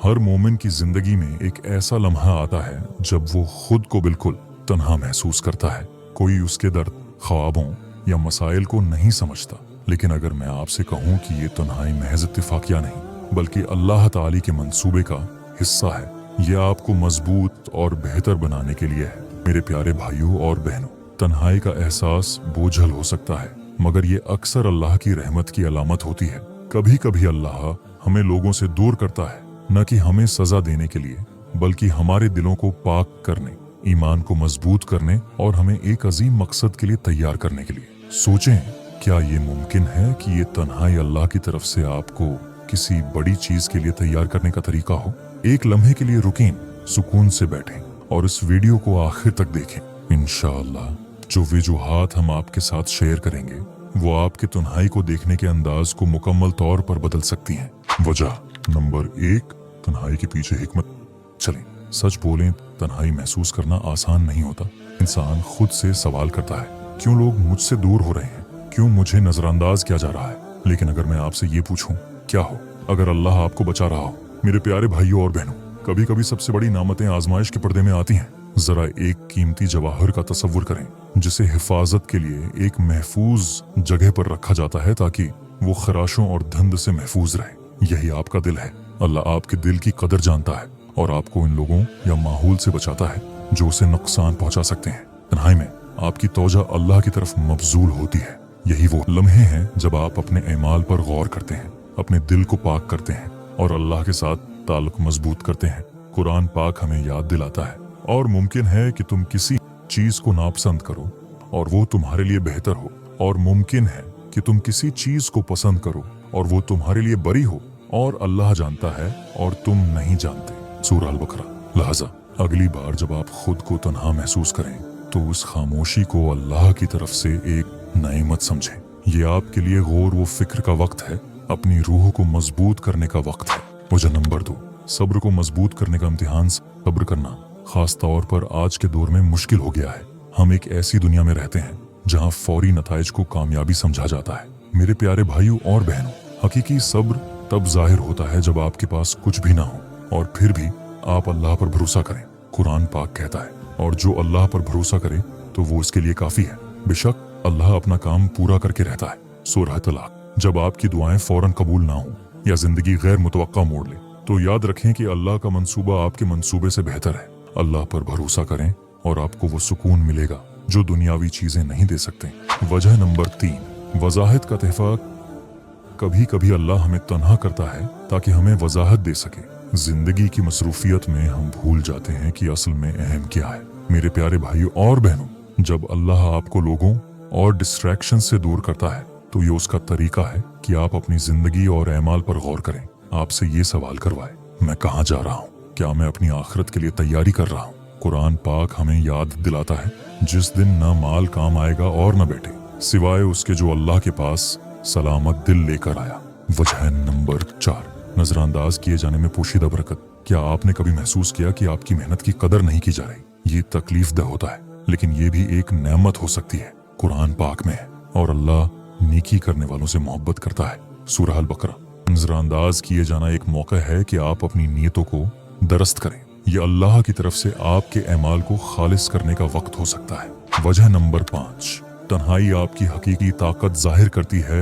हर मोमिन की जिंदगी में एक ऐसा लम्हा आता है जब वो खुद को बिल्कुल तन्हा महसूस करता है। कोई उसके दर्द, ख्वाबों या मसाइल को नहीं समझता। लेकिन अगर मैं आपसे कहूँ कि ये तन्हाई महज इत्तिफाकिया नहीं बल्कि अल्लाह ताली के मंसूबे का हिस्सा है, ये आपको मजबूत और बेहतर बनाने के लिए है। मेरे प्यारे भाइयों और बहनों, तन्हाई का एहसास बोझल हो सकता है, मगर ये अक्सर अल्लाह की रहमत की अलामत होती है। कभी कभी अल्लाह हमें लोगों से दूर करता है, न कि हमें सजा देने के लिए बल्कि हमारे दिलों को पाक करने, ईमान को मजबूत करने और हमें एक अजीम मकसद के लिए तैयार करने के लिए। सोचें, क्या ये मुमकिन है कि ये तन्हाई अल्लाह की तरफ से आपको किसी बड़ी चीज के लिए तैयार करने का तरीका हो? एक लम्हे के लिए रुकें, सुकून से बैठें और इस वीडियो को आखिर तक देखें। इंशाअल्लाह जो वजूहात हम आपके साथ शेयर करेंगे वो आपके तन्हाई को देखने के अंदाज को मुकम्मल तौर पर बदल सकती हैं। वजह नंबर 1, तन्हाई के पीछे हिकमत। चलें, सच बोलें, तन्हाई महसूस करना आसान नहीं होता। इंसान खुद से सवाल करता है, क्यों लोग मुझसे दूर हो रहे हैं, क्यों मुझे नजरअंदाज किया जा रहा है। लेकिन अगर मैं आपसे ये पूछूं, क्या हो अगर अल्लाह आपको बचा रहा हो? मेरे प्यारे भाइयों और बहनों, कभी कभी सबसे बड़ी नामतें आजमाइश के पर्दे में आती हैं। जरा एक कीमती जवाहर का तसव्वुर करें जिसे हिफाजत के लिए एक महफूज जगह पर रखा जाता है ताकि वो खराशों और धुंध से महफूज रहे। यही आपका दिल है। अल्लाह आपके दिल की कदर जानता है और आपको इन लोगों या माहौल से बचाता है जो उसे नुकसान पहुंचा सकते हैं। तन्हाई में आपकी तौजा अल्लाह की तरफ मबजूल होती है। यही वो लम्हे हैं जब आप अपने एमाल पर गौर करते हैं, अपने दिल को पाक करते हैं और अल्लाह के साथ ताल्लुक मजबूत करते हैं। कुरान पाक हमें याद दिलाता है, और मुमकिन है कि तुम किसी चीज को नापसंद करो और वो तुम्हारे लिए बेहतर हो, और मुमकिन है कि तुम किसी चीज को पसंद करो और वो तुम्हारे लिए बरी हो, और अल्लाह जानता है और तुम नहीं जानते। सूरह अल-बकरा। लिहाजा अगली बार जब आप खुद को तन्हा महसूस करें तो उस खामोशी को अल्लाह की तरफ से एक नेमत समझें। ये आपके लिए गौर व फिक्र का वक्त है, अपनी रूह को मजबूत करने का वक्त है। वजह नंबर 2, सब्र को मजबूत करने का इम्तिहान। सब्र करना खास तौर पर आज के दौर में मुश्किल हो गया है। हम एक ऐसी दुनिया में रहते हैं जहां फौरी नताइज को कामयाबी समझा जाता है। मेरे प्यारे भाइयों और बहनों, हकीकी सब्र तब जाहिर होता है जब आपके पास कुछ भी ना हो और फिर भी आप अल्लाह पर भरोसा करें। कुरान पाक कहता है, और जो अल्लाह पर भरोसा करे तो वो इसके लिए काफी है। बेशक अल्लाह अपना काम पूरा करके रहता है। सूरह तलाक। जब आपकी दुआएं फौरन कबूल ना हो या जिंदगी गैर मुतवक्का मोड़ ले तो याद रखें कि अल्लाह का मंसूबा आपके मंसूबे से बेहतर है। अल्लाह पर भरोसा करें और आपको वो सुकून मिलेगा जो दुनियावी चीजें नहीं दे सकते। वजह नंबर 3, वजाहत का तहफा। कभी कभी अल्लाह हमें तन्हा करता है ताकि हमें वजाहत दे सके। जिंदगी की मसरूफियत में हम भूल जाते हैं कि असल में अहम क्या है। मेरे प्यारे भाइयों और बहनों, जब अल्लाह आपको लोगों और डिस्ट्रैक्शन से दूर करता है तो ये उसका तरीका है कि आप अपनी जिंदगी और एमाल पर गौर करें। आपसे ये सवाल करवाए, मैं कहाँ जा रहा हूँ? क्या मैं अपनी आखिरत के लिए तैयारी कर रहा हूँ? कुरान पाक हमें याद दिलाता है, जिस दिन न माल काम आएगा और न बेटे, सिवाय उसके जो अल्लाह के पास सलामत दिल लेकर आया। वजह नंबर 4, नजरअंदाज किए जाने में पोशीदा बरकत। क्या आपने कभी महसूस किया कि आपकी मेहनत की कदर नहीं की जा रही? ये तकलीफ दह होता है, लेकिन ये भी एक नेमत हो सकती है। कुरान पाक में है, और अल्लाह नेकी करने वालों से मोहब्बत करता है। सूरह अल-बकरा। नजरअंदाज किए जाना एक मौका है कि आप अपनी नीयतों को दरस्त करें। यह अल्लाह की तरफ से आपके एमाल को खालिस करने का वक्त हो सकता है। वजह नंबर 5, तन्हाई आपकी हकीकी ताकत जाहिर करती है।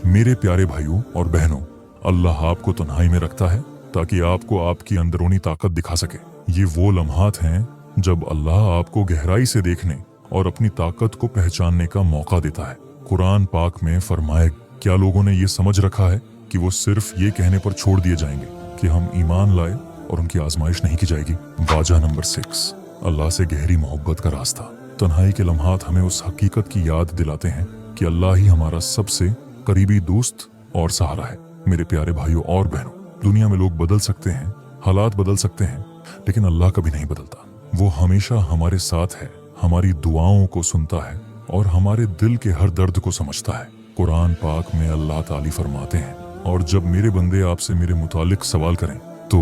मेरे प्यारे भाइयों और बहनों, अल्लाह आपको तन्हाई में रखता है ताकि आपको आपकी अंदरूनी ताकत दिखा सके। ये वो लम्हात हैं जब अल्लाह आपको गहराई से देखने और अपनी ताकत को पहचानने का मौका देता है। कुरान पाक में फरमाया, क्या लोगों ने ये समझ रखा है कि वो सिर्फ ये कहने पर छोड़ दिए जाएंगे कि हम ईमान लाए और उनकी आजमाइश नहीं की जाएगी। वजह नंबर 6, अल्लाह से गहरी मोहब्बत का रास्ता। तन्हाई के लम्हात हमें उस हकीकत की याद दिलाते हैं कि अल्लाह ही हमारा सबसे करीबी दोस्त और सहारा है। मेरे प्यारे भाइयों और बहनों, दुनिया में लोग बदल सकते हैं, हालात बदल सकते हैं, लेकिन अल्लाह कभी नहीं बदलता। वो हमेशा हमारे साथ है, हमारी दुआओं को सुनता है और हमारे दिल के हर दर्द को समझता है। कुरान पाक में अल्लाह ताली फरमाते हैं, और जब मेरे बंदे आपसे मेरे मुतालिक सवाल करें तो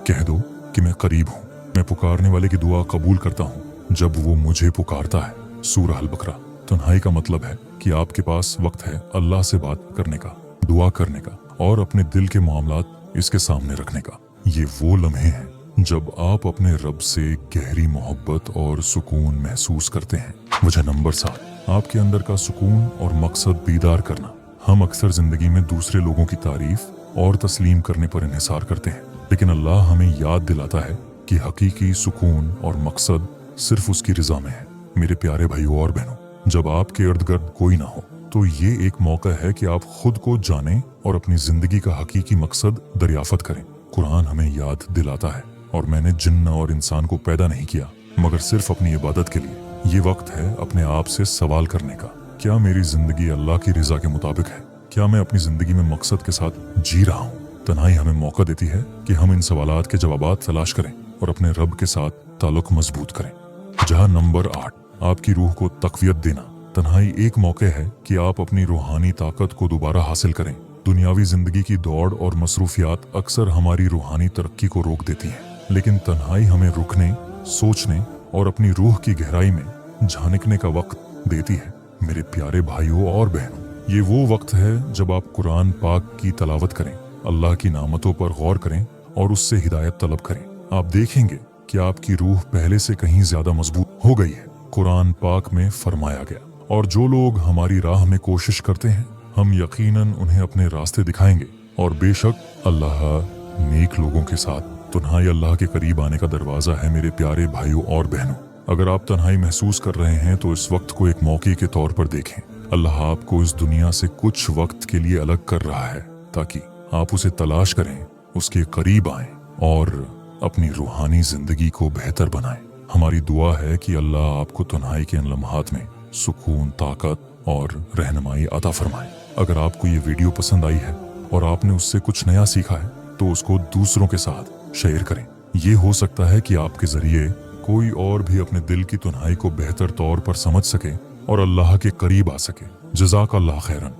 कह दो कि मैं करीब हूँ, मैं पुकारने वाले की दुआ कबूल करता हूँ जब वो मुझे पुकारता है। सूरह अल-बकरा। तन्हाई का मतलब है कि आपके पास वक्त है अल्लाह से बात करने का, दुआ करने का और अपने दिल के मामलात इसके सामने रखने का। ये वो लम्हे हैं जब आप अपने रब से गहरी मोहब्बत और सुकून महसूस करते हैं। वजह नंबर 7, आपके अंदर का सुकून और मकसद बीदार करना। हम अक्सर जिंदगी में दूसरे लोगों की तारीफ और तस्लीम करने पर इन्हिसार करते हैं, लेकिन अल्लाह हमें याद दिलाता है कि हकीकी सुकून और मकसद सिर्फ उसकी रज़ा में है। मेरे प्यारे भाइयों और बहनों, जब आपके इर्द गिर्द कोई ना हो तो ये एक मौका है कि आप खुद को जानें और अपनी जिंदगी का हकीकी मकसद दरियाफत करें। कुरान हमें याद दिलाता है, और मैंने जिन्न और इंसान को पैदा नहीं किया मगर सिर्फ अपनी इबादत के लिए। ये वक्त है अपने आप से सवाल करने का, क्या मेरी जिंदगी अल्लाह की रज़ा के मुताबिक है? क्या मैं अपनी जिंदगी में मकसद के साथ जी रहा हूँ? तन्हाई हमें मौका देती है कि हम इन सवालात के जवाबात तलाश करें और अपने रब के साथ ताल्लुक मजबूत करें। जहाँ नंबर 8, आपकी रूह को तक़वियत देना। तन्हाई एक मौका है कि आप अपनी रूहानी ताकत को दोबारा हासिल करें। दुनियावी जिंदगी की दौड़ और मसरूफियात अक्सर हमारी रूहानी तरक्की को रोक देती हैं, लेकिन तन्हाई हमें रुकने, सोचने और अपनी रूह की गहराई में झांकने का वक्त देती है। मेरे प्यारे भाइयों और बहनों, ये वो वक्त है जब आप कुरान पाक की तलावत करें, अल्लाह की नामतों पर गौर करें और उससे हिदायत तलब करें। आप देखेंगे कि आपकी रूह पहले से कहीं ज्यादा मजबूत हो गई है। कुरान पाक में फरमाया गया, और जो लोग हमारी राह में कोशिश करते हैं हम यकीनन उन्हें अपने रास्ते दिखाएंगे, और बेशक अल्लाह नेक लोगों के साथ। तन्हाई अल्लाह के करीब आने का दरवाजा है। मेरे प्यारे भाइयों और बहनों, अगर आप तन्हाई महसूस कर रहे हैं तो इस वक्त को एक मौके के तौर पर देखें। अल्लाह आपको इस दुनिया से कुछ वक्त के लिए अलग कर रहा है ताकि आप उसे तलाश करें, उसके करीब आएं और अपनी रूहानी जिंदगी को बेहतर बनाएं। हमारी दुआ है कि अल्लाह आपको तन्हाई के इन लम्हात में सुकून, ताकत और रहनुमाई अता फरमाए। अगर आपको ये वीडियो पसंद आई है और आपने उससे कुछ नया सीखा है तो उसको दूसरों के साथ शेयर करें। ये हो सकता है कि आपके जरिए कोई और भी अपने दिल की तन्हाई को बेहतर तौर पर समझ सके और अल्लाह के करीब आ सके। जज़ाकल्लाह खैरन।